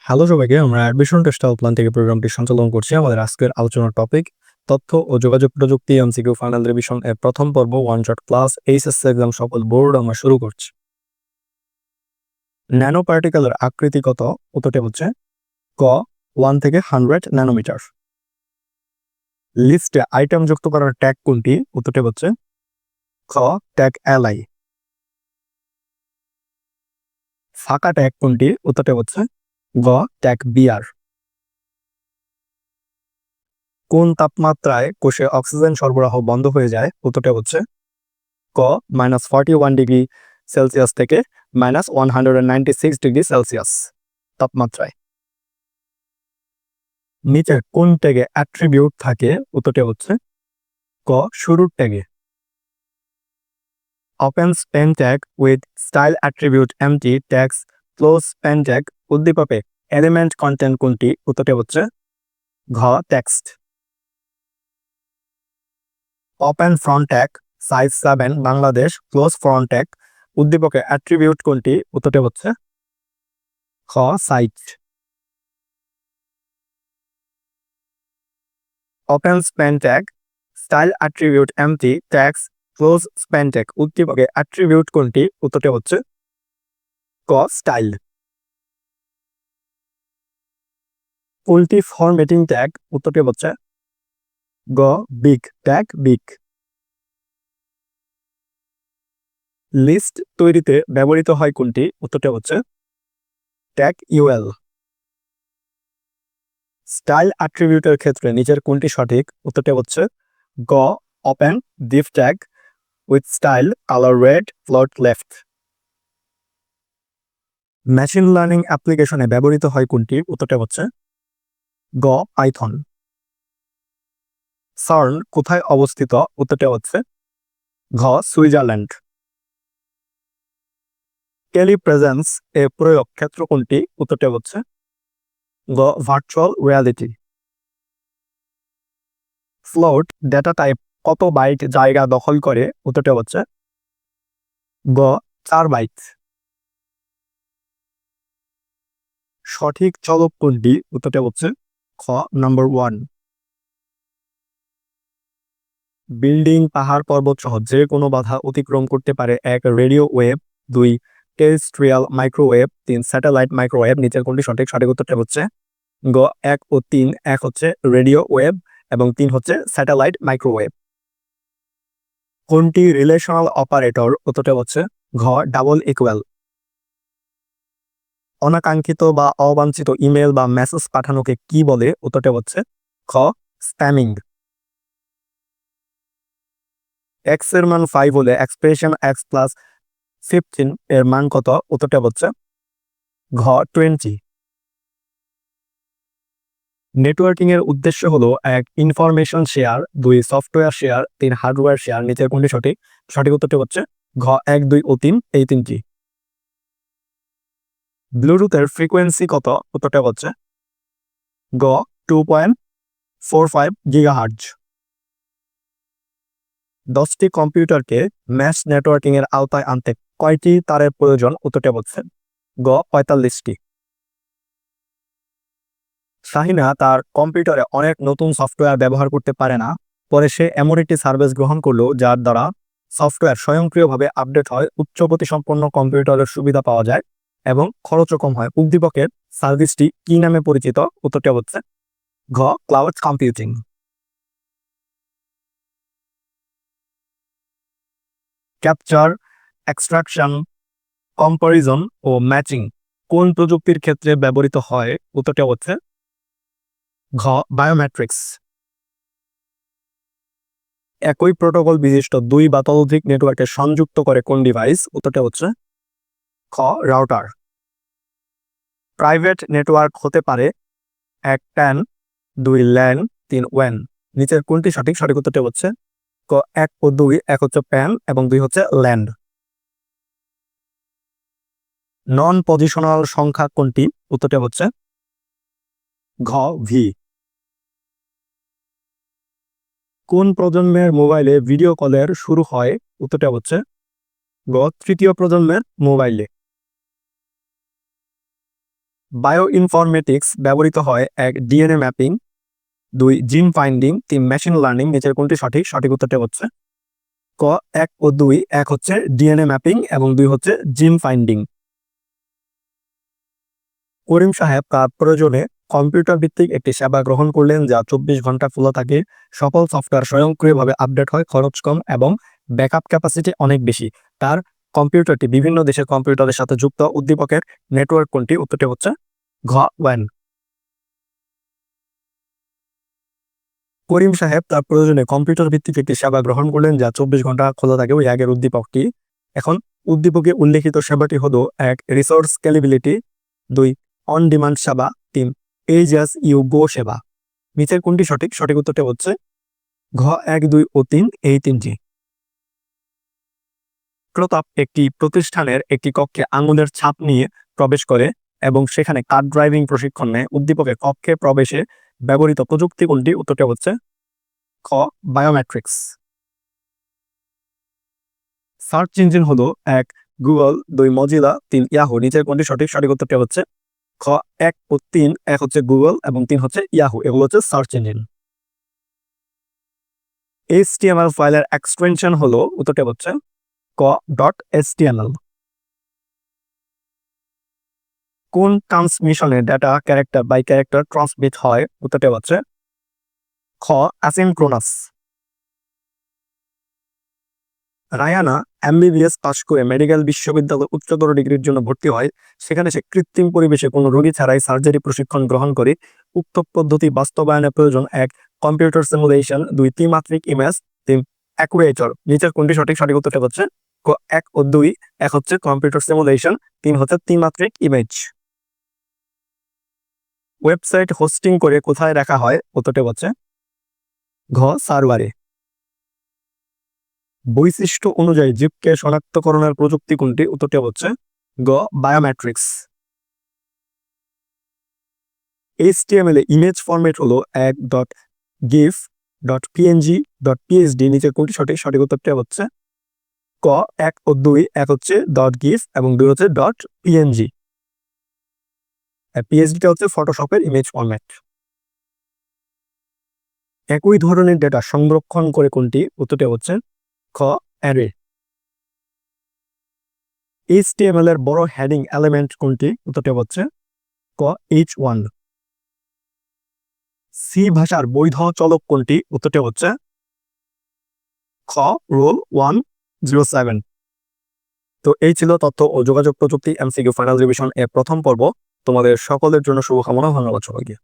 Hello সবাইকে, আমরা admission test plan থেকে প্রোগ্রামটি সঞ্চালন করছি। আমাদের আজকের আলোচনার টপিক তথ্য ও যোগাযোগ প্রযুক্তি এমসিকিউ ফাইনাল রিভিশন এর প্রথম পর্ব one shot class HSC exam সকল বোর্ড আমরা শুরু করছি। ন্যানো পার্টিকেলের আকৃতি কত? উত্তরটি হচ্ছে ক 1 থেকে 100 ন্যানোমিটার। লিস্টে আইটেম যুক্ত করার ট্যাগ কোনটি? উত্তরটি হচ্ছে খ ট্যাগ এলআই। ফাঁকা ট্যাগ কোনটি? উত্তরটি হচ্ছে গ ট্যাগ বিআর। কোন তাপমাত্রায় কোষে অক্সিজেন সরবরাহ বন্ধ হয়ে যায়? উত্তরটা হচ্ছে ক -41 ডিগ্রি সেলসিয়াস থেকে -196 ডিগ্রি সেলসিয়াস তাপমাত্রায়। নিচের কোন ট্যাগে অ্যাট্রিবিউট থাকে? উত্তরটা হচ্ছে ক শুরুর ট্যাগে। Open span tag with style attribute empty tags close span tag উদ্দীপকে এলিমেন্ট কন্টেন্ট কোনটি? উত্তরটা হচ্ছে ঘ text. Open font tag size 7 Bangladesh close font tag উদ্দীপকে অ্যাট্রিবিউট কোনটি? উত্তরটি হচ্ছে খ size. Open span tag style attribute empty tags close span tag উদ্দীপকে অ্যাট্রিবিউট কোনটি? উত্তরটি হচ্ছে ক স্টাইল। উল্টি ফরম্যাটিং ট্যাগ উত্তরটি হচ্ছে গ বিগ ট্যাগ বিগ। লিস্ট তৈরিতে ব্যবহৃত হয় কোনটি? উত্তরটি হচ্ছে ট্যাগ ইউএল। স্টাইল অ্যাট্রিবিউটের ক্ষেত্রে নিচের কোনটি সঠিক? উত্তরটি হচ্ছে গ open div tag with style colour red float left. Machine learning অ্যাপ্লিকেশনে ব্যবহৃত হয় কোনটি? উত্তরটি হচ্ছে গ পাইথন। সার্ন কোথায় অবস্থিত? উত্তরটি হচ্ছে ঘ সুইজারল্যান্ড। টেলিপ্রেজেন্স এর প্রয়োগ ক্ষেত্র কোনটি? উত্তরটি হচ্ছে গ virtual reality. Float data type কত বাইট জায়গা দখল করে? উত্তরটি হচ্ছে গ 4 বাইট। সঠিক চলক কোনটি? উত্তরটি হচ্ছে খ নাম্বার 1। বিল্ডিং পাহাড় পর্বত সহ যে কোনো বাধা অতিক্রম করতে পারে 1 radio wave, 2 terrestrial microwave, 3 satellite microwave. নিচের কোনটি সঠিক? সঠিক উত্তরটি হচ্ছে গ 1 ও 3। 1 হচ্ছে রেডিও ওয়েভ এবং 3 হচ্ছে স্যাটেলাইট মাইক্রোওয়েভ। কোনটি রিলেশনাল অপারেটর? উত্তরটি হচ্ছে ঘ ডাবল ইকুয়াল। অনাকাঙ্ক্ষিত বা অবাঞ্ছিত ইমেল বা মেসেজ পাঠানোকে কি বলে? উত্তরটি হচ্ছে খ স্প্যামিং। এক্স এর মান 5 হলে এক্সপ্রেশন x প্লাস 15 এর মান কত? উত্তরটা হচ্ছে ঘ 20। নেটওয়ার্কিং এর উদ্দেশ্য হলো 1 information share, 2 software share, 3 hardware share. নিচের কোনটি সঠিক? সঠিক উত্তরটি হচ্ছে ঘ 1, 2 ও 3 এই তিনটি। ব্লুটুথের ফ্রিকোয়েন্সি কত? উত্তরটা হচ্ছে গ 2.45 গিগাহার্টজ। 10টি কম্পিউটারকে ম্যাশ নেটওয়ার্কিং এর আওতায় আনতে কয়টি তারের প্রয়োজন? উত্তরটা হচ্ছে গ 45টি। শাহিনা তার কম্পিউটারে অনেক নতুন সফটওয়্যার ব্যবহার করতে পারে না। পরে সে এমন একটি সার্ভিস গ্রহণ করলো যার দ্বারা সফটওয়্যার স্বয়ংক্রিয়ভাবে আপডেট হয়, উচ্চ গতিসম্পন্ন কম্পিউটারের সুবিধা পাওয়া যায় এবং খরচও কম হয়। উদ্দীপকের সার্ভিসটি কি নামে পরিচিত? উত্তরটা হচ্ছে ঘ cloud computing. Capture, extraction, comparison ও ম্যাচিং কোন প্রযুক্তির ক্ষেত্রে ব্যবহৃত হয়? উত্তরটা হচ্ছে ঘ বায়োমেট্রিক্স। একই প্রোটোকল বিশিষ্ট 2 বা ততোধিক নেটওয়ার্কে সংযুক্ত করে কোন ডিভাইস? উত্তরটা হচ্ছে খ রাউটার। প্রাইভেট নেটওয়ার্ক হতে পারে 1 প্যান, 2 ল্যান, 3 ওয়ান। নিচের কোনটি সঠিক? সঠিক উত্তরটা হচ্ছে ক 1 ও 2। 1 হচ্ছে প্যান এবং 2 হচ্ছে ল্যান্ড। নন পজিশনাল সংখ্যা কোনটি? উত্তরটা হচ্ছে ঘ ভি। কোন প্রজন্মের মোবাইলে ভিডিও কলের শুরু হয়? উত্তরটা হচ্ছে গ তৃতীয় প্রজন্মের মোবাইলে। বায়ো ইনফরমেটিক্স ব্যবহৃত হয় 1 ডিএনএ ম্যাপিং, 2 জিন ফাইন্ডিং, 3 মেশিন লার্নিং। নিচের কোনটি সঠিক? সঠিক উত্তরটি হচ্ছে ক 1 ও 2। 1 হচ্ছে ডিএনএ ম্যাপিং এবং 2 হচ্ছে জিন ফাইন্ডিং। করিম সাহেব তার প্রয়োজনে কম্পিউটার ভিত্তিক একটি সেবা গ্রহণ করলেন যা 24 ঘন্টা খোলা থাকে, সকল সফটওয়্যার স্বয়ংক্রিয়ভাবে আপডেট হয়, খরচ কম এবং ব্যাকআপ ক্যাপাসিটি অনেক বেশি। তার কম্পিউটারটি বিভিন্ন দেশের কম্পিউটারের সাথে যুক্ত। উদ্দীপকের নেটওয়ার্ক কোনটি? উত্তরটি হচ্ছে ঘ ওয়ান। করিম সাহেব তার প্রয়োজনে কম্পিউটার ভিত্তিক একটি সেবা গ্রহণ করলেন যা 24 ঘন্টা খোলা থাকে, ওই আগের উদ্দীপকটি। এখন উদ্দীপকে উল্লেখিত সেবাটি হলো 1 রিসোর্স স্কেলেবিলিটি, 2 অন ডিমান্ড সেবা, 3 এইজ অ্যাজ ইউ গো সেবা। নিচের কোনটি সঠিক? সঠিক উত্তরটি হচ্ছে ঘ 1, 2 ও 3 এই তিনটি। প্রতাপ একটি প্রতিষ্ঠানের একটি কক্ষে আঙুলের ছাপ নিয়ে প্রবেশ করে এবং সেখানে কার ড্রাইভিং প্রশিক্ষণ নেয়। উদ্দীপকে কক্ষে প্রবেশে ব্যবহৃত প্রযুক্তি কোনটি? উত্তরটি হচ্ছে খ বায়োমেট্রিক্স। সার্চ ইঞ্জিন হলো 1 গুগল, 2 মজিলা, 3 ইয়াহু। নিচের কোনটি সঠিক? সঠিক উত্তরটি হচ্ছে খ 1 ও 3। 1 হচ্ছে গুগল এবং 3 হচ্ছে ইয়াহু, এগুলো হচ্ছে সার্চ ইঞ্জিন। HTML ফাইলের এক্সটেনশন হলো, উত্তরটি হচ্ছে ক .html। কোন ট্রান্সমিশনে data character by character transmit হয়? উত্তরটি হচ্ছে খ অ্যাসিনক্রোনাস। রায়ানা এমবিবিএস পাশ করে মেডিকেল বিশ্ববিদ্যালয়ে উচ্চতর ডিগ্রির জন্য ভর্তি হয়। সেখানে সে কৃত্রিম পরিবেশে কোনো রোগী ছাড়াই সার্জারি প্রশিক্ষণ গ্রহণ করে। উক্ত পদ্ধতি বাস্তবায়নের প্রয়োজন 1 কম্পিউটার সিমুলেশন, 2 ত্রিমাত্রিক ইমেজ, 3 অ্যাকুয়েটর। নিচের কোনটি সঠিক? সঠিক উত্তরটি হচ্ছে ক 1 ও 2। 1 হচ্ছে কম্পিউটার সিমুলেশন, 3 হচ্ছে ত্রিমাত্রিক ইমেজ। ওয়েবসাইট হোস্টিং করে কোথায় রাখা হয়? উত্তরটি হচ্ছে ঘ সার্ভারে। বৈশিষ্ট্য অনুযায়ী জীবকে শনাক্তকরণের প্রযুক্তি কোনটি? উত্তরটি হচ্ছে গ বায়োমেট্রিক্স। HTML এ ইমেজ ফরম্যাট হলো 1.gif.png.psd। নিচের কোনটি সঠিক? সঠিক উত্তরটি হচ্ছে ক 1 ও 2। 1 হচ্ছে .gif এবং 2 হচ্ছে .png। psdটা হচ্ছে ফটোশপের ইমেজ ফরম্যাট। একই ধরনের ডেটা সংরক্ষণ করে কোনটি? উত্তরটি হচ্ছে খ অ্যারে। HTML এর বড় হেডিং এলিমেন্ট কোনটি? উত্তরটি হচ্ছে ক h1। সি ভাষার বৈধ চলক কোনটি? উত্তরটি হচ্ছে খ রোল 107। তো এই ছিল তথ্য ও যোগাযোগ প্রযুক্তি MCQ ফাইনাল রিভিশন এর প্রথম পর্ব। তোমাদের সকলের জন্য শুভকামনা। ধন্যবাদ সবাইকে।